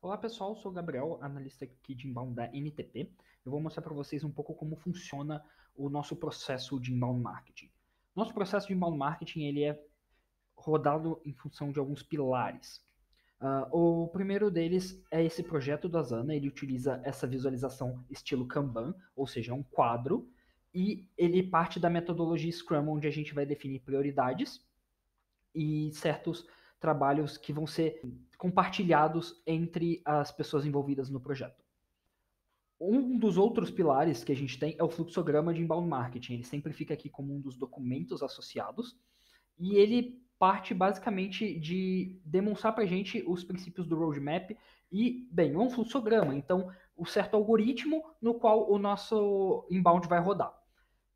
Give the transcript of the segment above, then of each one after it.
Olá pessoal, eu sou o Gabriel, analista aqui de inbound da NTP. Eu vou mostrar para vocês um pouco como funciona o nosso processo de inbound marketing. Nosso processo de inbound marketing ele é rodado em função de alguns pilares. O primeiro deles é esse projeto da Asana, ele utiliza essa visualização estilo Kanban, ou seja, um quadro, e ele parte da metodologia Scrum, onde a gente vai definir prioridades e certos trabalhos que vão ser compartilhados entre as pessoas envolvidas no projeto. Um dos outros pilares que a gente tem é o fluxograma de inbound marketing. Ele sempre fica aqui como um dos documentos associados e ele parte basicamente de demonstrar para a gente os princípios do roadmap e, bem, um fluxograma, então, o certo algoritmo no qual o nosso inbound vai rodar.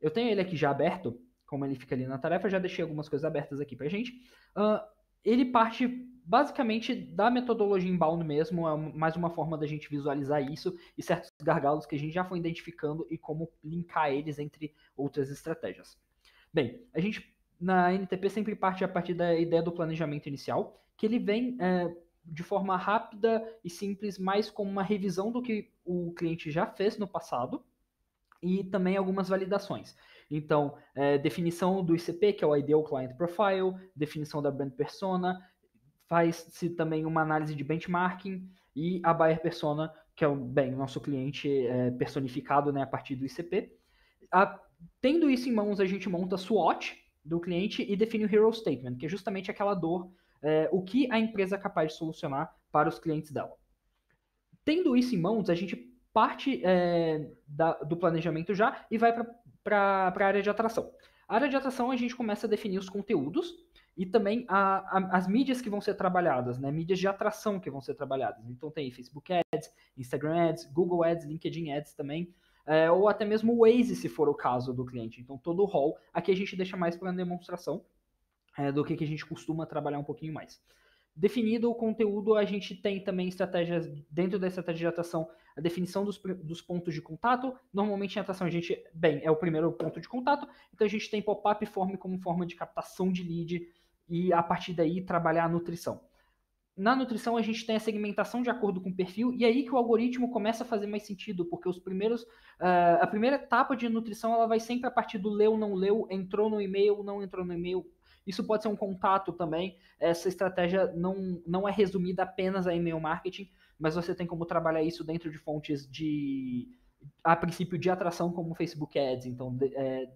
Eu tenho ele aqui já aberto, como ele fica ali na tarefa, já deixei algumas coisas abertas aqui pra gente. Ele parte basicamente da metodologia inbound mesmo, é mais uma forma da gente visualizar isso e certos gargalos que a gente já foi identificando e como linkar eles entre outras estratégias. Bem, a gente na NTP sempre parte a partir da ideia do planejamento inicial, que ele vem de forma rápida e simples, mais como uma revisão do que o cliente já fez no passado, e também algumas validações. Então, definição do ICP, que é o Ideal Client Profile, definição da Brand Persona, faz-se também uma análise de benchmarking e a Buyer Persona, que é o nosso cliente personificado, né, a partir do ICP. Tendo isso em mãos, a gente monta a SWOT do cliente e define o Hero Statement, que é justamente aquela dor, o que a empresa é capaz de solucionar para os clientes dela. Tendo isso em mãos, a gente parte do planejamento já e vai para a área de atração. A área de atração a gente começa a definir os conteúdos e também as mídias que vão ser trabalhadas, né? Mídias de atração que vão ser trabalhadas. Então tem Facebook Ads, Instagram Ads, Google Ads, LinkedIn Ads também, ou até mesmo o Waze, se for o caso do cliente. Então todo o rol, aqui a gente deixa mais para demonstração do que a gente costuma trabalhar um pouquinho mais. Definido o conteúdo, a gente tem também estratégias, dentro da estratégia de atração, a definição dos pontos de contato. Normalmente em atração a gente, é o primeiro ponto de contato, então a gente tem pop-up form como forma de captação de lead e a partir daí trabalhar a nutrição. Na nutrição a gente tem a segmentação de acordo com o perfil e aí que o algoritmo começa a fazer mais sentido, porque a primeira etapa de nutrição ela vai sempre a partir do leu, não leu, entrou no e-mail, não entrou no e-mail. Isso pode ser um contato também. Essa estratégia não é resumida apenas a e-mail marketing, mas você tem como trabalhar isso dentro de fontes a princípio de atração como o Facebook Ads, então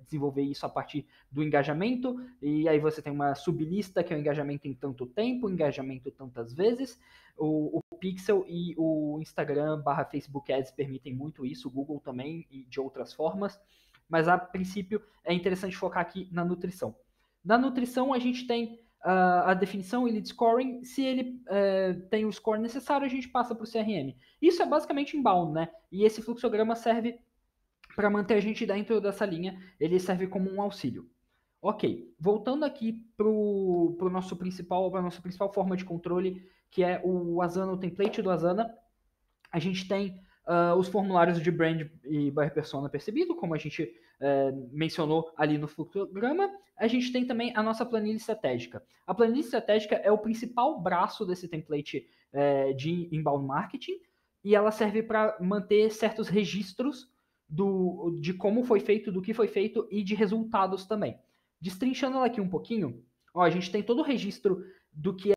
desenvolver isso a partir do engajamento, e aí você tem uma sublista que é o engajamento em tanto tempo, engajamento tantas vezes, o Pixel e o Instagram / Facebook Ads permitem muito isso, o Google também e de outras formas, mas a princípio é interessante focar aqui na nutrição. Na nutrição a gente tem a definição e lead scoring, se ele tem o score necessário, a gente passa para o CRM. Isso é basicamente inbound, né? E esse fluxograma serve para manter a gente dentro dessa linha, ele serve como um auxílio. Ok, voltando aqui para a nossa principal forma de controle, que é o Asana, o template do Asana, a gente tem os formulários de brand e buyer persona percebido, como a gente mencionou ali no fluxograma. A gente tem também a nossa planilha estratégica. A planilha estratégica é o principal braço desse template de inbound marketing e ela serve para manter certos registros de como foi feito, do que foi feito e de resultados também. Destrinchando ela aqui um pouquinho, a gente tem todo o registro do que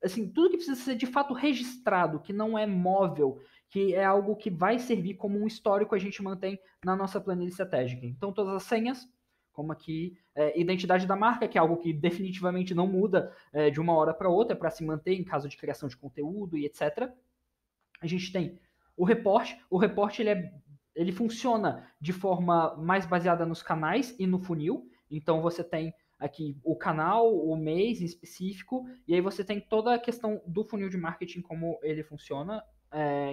assim, tudo que precisa ser de fato registrado, que não é móvel, que é algo que vai servir como um histórico a gente mantém na nossa planilha estratégica. Então, todas as senhas, como aqui, identidade da marca, que é algo que definitivamente não muda de uma hora para outra, é para se manter em caso de criação de conteúdo e etc. A gente tem o report ele funciona de forma mais baseada nos canais e no funil, então você tem aqui o canal, o mês em específico, e aí você tem toda a questão do funil de marketing, como ele funciona.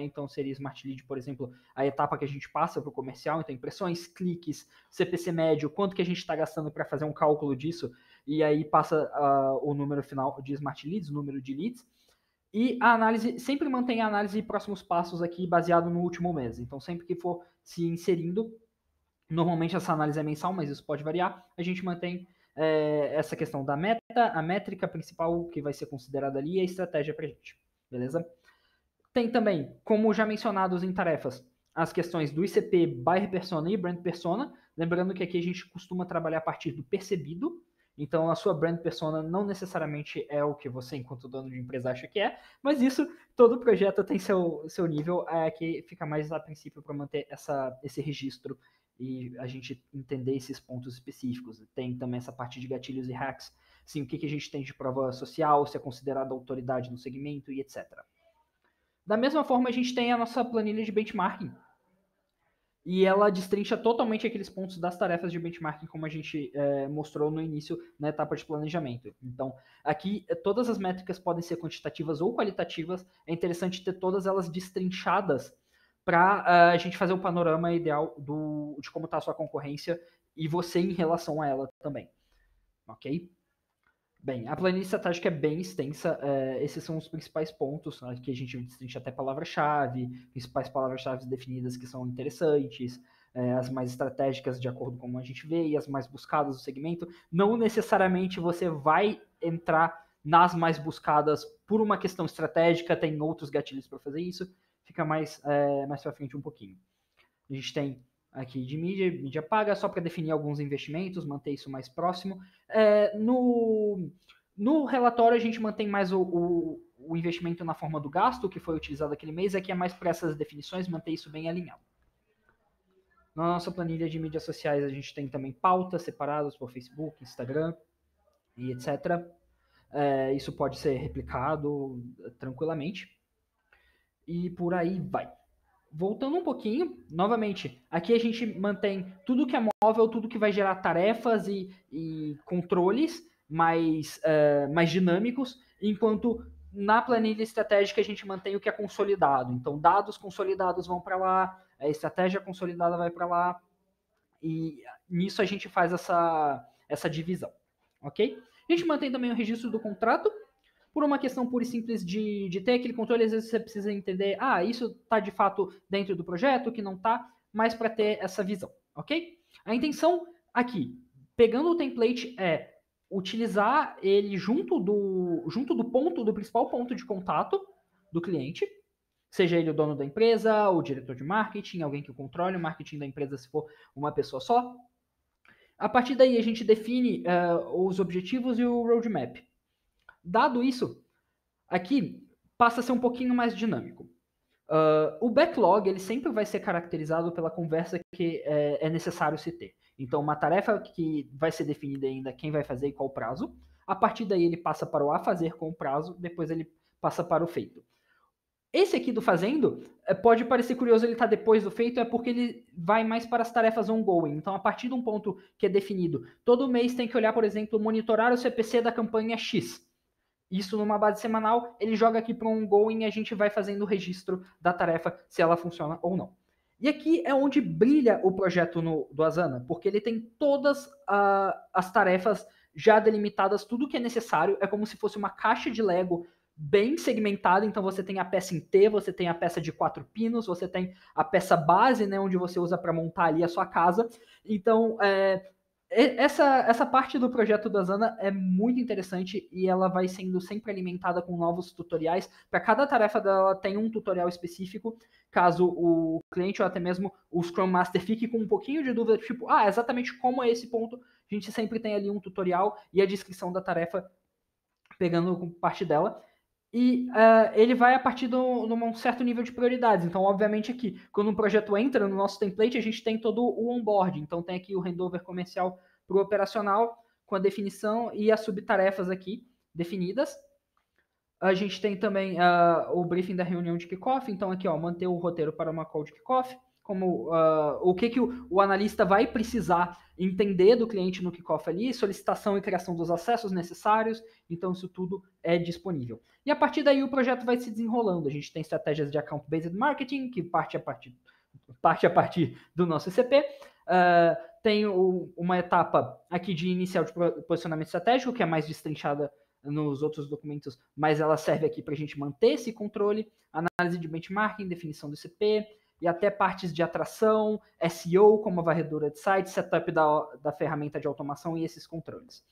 Então seria Smart Lead, por exemplo, a etapa que a gente passa para o comercial, então impressões, cliques, CPC médio, quanto que a gente está gastando para fazer um cálculo disso, e aí passa o número final de Smart Leads, o número de leads. E a análise, sempre mantém a análise de próximos passos aqui baseado no último mês. Então sempre que for se inserindo, normalmente essa análise é mensal, mas isso pode variar, a gente mantém essa questão da meta, a métrica principal que vai ser considerada ali e a estratégia para a gente, beleza? Tem também, como já mencionados em tarefas, as questões do ICP, Buyer Persona e Brand Persona. Lembrando que aqui a gente costuma trabalhar a partir do percebido. Então, a sua Brand Persona não necessariamente é o que você, enquanto dono de empresa, acha que é. Mas isso, todo projeto tem seu nível, que fica mais a princípio para manter esse registro e a gente entender esses pontos específicos. Tem também essa parte de gatilhos e hacks. Sim, o que a gente tem de prova social, se é considerada autoridade no segmento e etc. Da mesma forma, a gente tem a nossa planilha de benchmarking. E ela destrincha totalmente aqueles pontos das tarefas de benchmarking, como a gente mostrou no início, na etapa de planejamento. Então, aqui, todas as métricas podem ser quantitativas ou qualitativas. É interessante ter todas elas destrinchadas para a gente fazer o panorama ideal de como está a sua concorrência e você em relação a ela também. Ok? Bem, a planilha estratégica é bem extensa, esses são os principais pontos, né, que a gente destrincha até palavra-chave, principais palavras-chave definidas que são interessantes, as mais estratégicas de acordo com como a gente vê, e as mais buscadas do segmento. Não necessariamente você vai entrar nas mais buscadas por uma questão estratégica, tem outros gatilhos para fazer isso, fica mais para frente um pouquinho. A gente tem aqui de mídia paga, só para definir alguns investimentos, manter isso mais próximo. No relatório, a gente mantém mais o investimento na forma do gasto, que foi utilizado aquele mês, aqui é mais para essas definições, manter isso bem alinhado. Na nossa planilha de mídias sociais, a gente tem também pautas separadas por Facebook, Instagram e etc. Isso pode ser replicado tranquilamente. E por aí vai. Voltando um pouquinho, novamente, aqui a gente mantém tudo que é móvel, tudo que vai gerar tarefas e controles mais dinâmicos, enquanto na planilha estratégica a gente mantém o que é consolidado. Então, dados consolidados vão para lá, a estratégia consolidada vai para lá, e nisso a gente faz essa divisão, ok? A gente mantém também o registro do contrato, por uma questão pura e simples de ter aquele controle. Às vezes você precisa entender, isso está de fato dentro do projeto, que não está, mas para ter essa visão, ok? A intenção aqui, pegando o template, é utilizar ele junto do principal ponto de contato do cliente, seja ele o dono da empresa, o diretor de marketing, alguém que controle o marketing da empresa se for uma pessoa só. A partir daí a gente define os objetivos e o roadmap. Dado isso, aqui passa a ser um pouquinho mais dinâmico. O backlog ele sempre vai ser caracterizado pela conversa que é necessário se ter. Então, uma tarefa que vai ser definida ainda quem vai fazer e qual prazo. A partir daí ele passa para o a fazer com o prazo, depois ele passa para o feito. Esse aqui do fazendo pode parecer curioso, ele está depois do feito, é porque ele vai mais para as tarefas ongoing. Então, a partir de um ponto que é definido, todo mês tem que olhar, por exemplo, monitorar o CPC da campanha X. Isso numa base semanal, ele joga aqui para um ongoing e a gente vai fazendo o registro da tarefa, se ela funciona ou não. E aqui é onde brilha o projeto do Asana, porque ele tem todas as tarefas já delimitadas, tudo que é necessário, é como se fosse uma caixa de Lego bem segmentada, então você tem a peça em T, você tem a peça de 4 pinos, você tem a peça base, né, onde você usa para montar ali a sua casa. Então, essa parte do projeto da Asana é muito interessante e ela vai sendo sempre alimentada com novos tutoriais. Para cada tarefa dela tem um tutorial específico, caso o cliente ou até mesmo o Scrum Master fique com um pouquinho de dúvida, tipo, exatamente como é esse ponto, a gente sempre tem ali um tutorial e a descrição da tarefa pegando parte dela. E ele vai a partir de um certo nível de prioridades. Então, obviamente, aqui, quando um projeto entra no nosso template, a gente tem todo o onboard. Então, tem aqui o handover comercial para o operacional, com a definição e as subtarefas aqui definidas. A gente tem também o briefing da reunião de kickoff. Então, aqui, manter o roteiro para uma call de kickoff. Como o que o analista vai precisar entender do cliente no kickoff ali, solicitação e criação dos acessos necessários, então isso tudo é disponível. E a partir daí o projeto vai se desenrolando. A gente tem estratégias de account-based marketing, que parte a partir do nosso ICP. Tem uma etapa aqui de inicial de posicionamento estratégico, que é mais destrinchada nos outros documentos, mas ela serve aqui para a gente manter esse controle, análise de benchmarking, definição do ICP, e até partes de atração, SEO, como a varredura de site, setup da ferramenta de automação e esses controles.